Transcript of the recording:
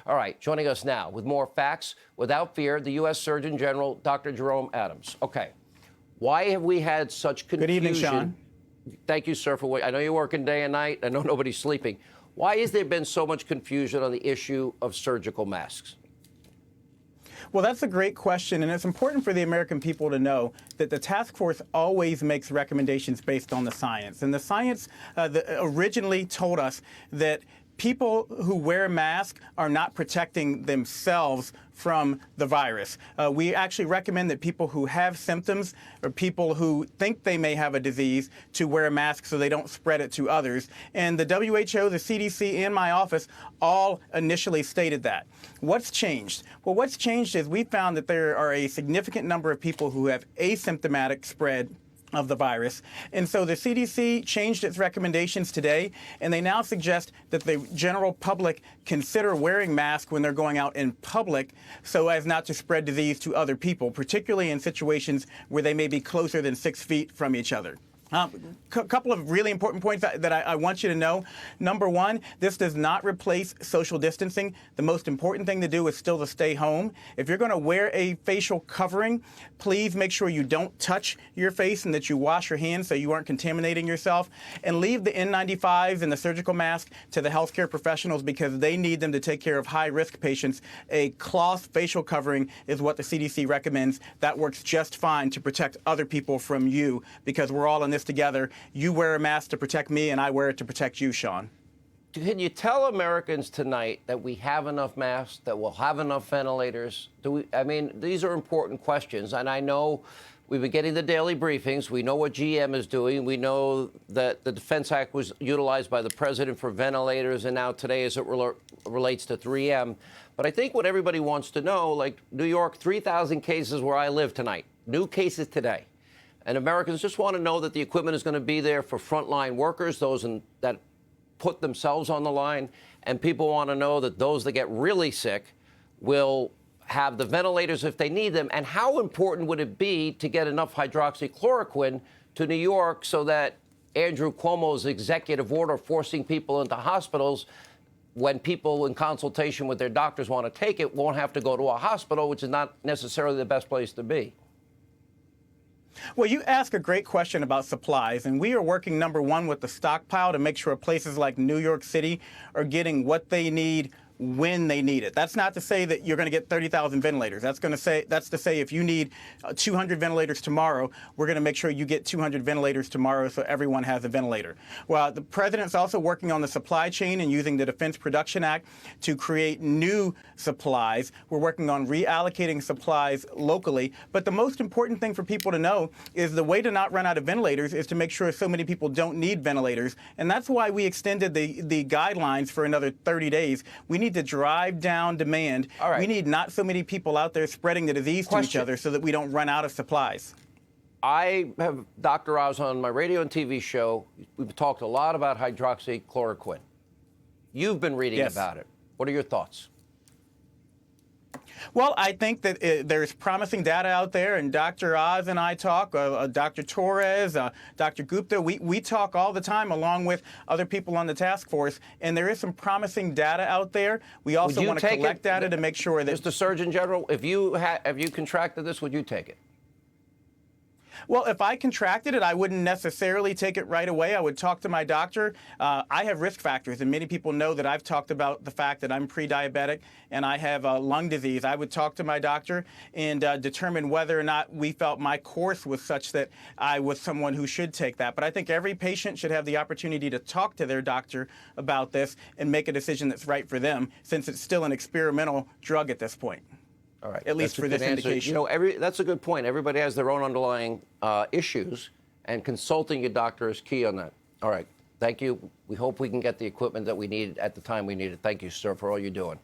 All right, joining us now with more facts without fear, the U.S. Surgeon General, Dr. Jerome Adams. Okay, why have we had such confusion? Good evening, Sean. Thank you, sir, for what I know you're working day and night. I know nobody's sleeping. Why has there been so much confusion on the issue of surgical masks? Well, that's a great question, and it's important for the American people to know that the task force always makes recommendations based on the science. And the science originally told us that people who wear masks are not protecting themselves from the virus. We actually recommend that people who have symptoms or people who think they may have a disease to wear a mask so they don't spread it to others. And the WHO, the CDC, and my office all initially stated that. What's changed? Well, what's changed is we found that there are a significant number of people who have asymptomatic spread of the virus. And so the CDC changed its recommendations today, and they now suggest that the general public consider wearing masks when they're going out in public so as not to spread disease to other people, particularly in situations where they may be closer than 6 feet from each other. A couple of really important points that I want you to know. Number one, this does not replace social distancing. The most important thing to do is still to stay home. If you're going to wear a facial covering, please make sure you don't touch your face and that you wash your hands so you aren't contaminating yourself. And leave the N95s and the surgical mask to the healthcare professionals because they need them to take care of high-risk patients. A cloth facial covering is what the CDC recommends. That works just fine to protect other people from you because we're all in this together. You wear a mask to protect me, and I wear it to protect you, Sean. Can you tell Americans tonight that we have enough masks, that we'll have enough ventilators? I mean, these are important questions, and I know we've been getting the daily briefings. We know what GM is doing. We know that the Defense Act was utilized by the president for ventilators, and now today as it relates to 3M. But I think what everybody wants to know, like New York, 3,000 cases where I live tonight, new cases today. And Americans just want to know that the equipment is going to be there for frontline workers, those that put themselves on the line. And people want to know that those that get really sick will have the ventilators if they need them. And how important would it be to get enough hydroxychloroquine to New York so that Andrew Cuomo's executive order forcing people into hospitals, when people in consultation with their doctors want to take it, won't have to go to a hospital, which is not necessarily the best place to be? Well, you ask a great question about supplies, and we are working, number one, with the stockpile to make sure places like New York City are getting what they need when they need it. That's not to say that you're going to get 30,000 ventilators. That's to say if you need 200 ventilators tomorrow, we're going to make sure you get 200 ventilators tomorrow so everyone has a ventilator. Well, the president's also working on the supply chain and using the Defense Production Act to create new supplies. We're working on reallocating supplies locally. But the most important thing for people to know is the way to not run out of ventilators is to make sure so many people don't need ventilators. And that's why we extended the guidelines for another 30 days. We need to drive down demand. All right. We need not so many people out there spreading the disease to each other so that we don't run out of supplies. I have Dr. Oz on my radio and TV show. We've talked a lot about hydroxychloroquine. You've been reading about it. What are your thoughts? Well, I think that there's promising data out there, and Dr. Oz and I talk, Dr. Torres, Dr. Gupta, we talk all the time along with other people on the task force, and there is some promising data out there. We also want to collect data to make sure that— Mr. Surgeon General, if you contracted this, would you take it? Well, if I contracted it, I wouldn't necessarily take it right away. I would talk to my doctor. I have risk factors, and many people know that I've talked about the fact that I'm pre-diabetic and I have lung disease. I would talk to my doctor and determine whether or not we felt my course was such that I was someone who should take that. But I think every patient should have the opportunity to talk to their doctor about this and make a decision that's right for them, since it's still an experimental drug at this point. All right. At least for this indication. You know, that's a good point. Everybody has their own underlying issues, and consulting your doctor is key on that. All right. Thank you. We hope we can get the equipment that we need at the time we need it. Thank you, sir, for all you're doing.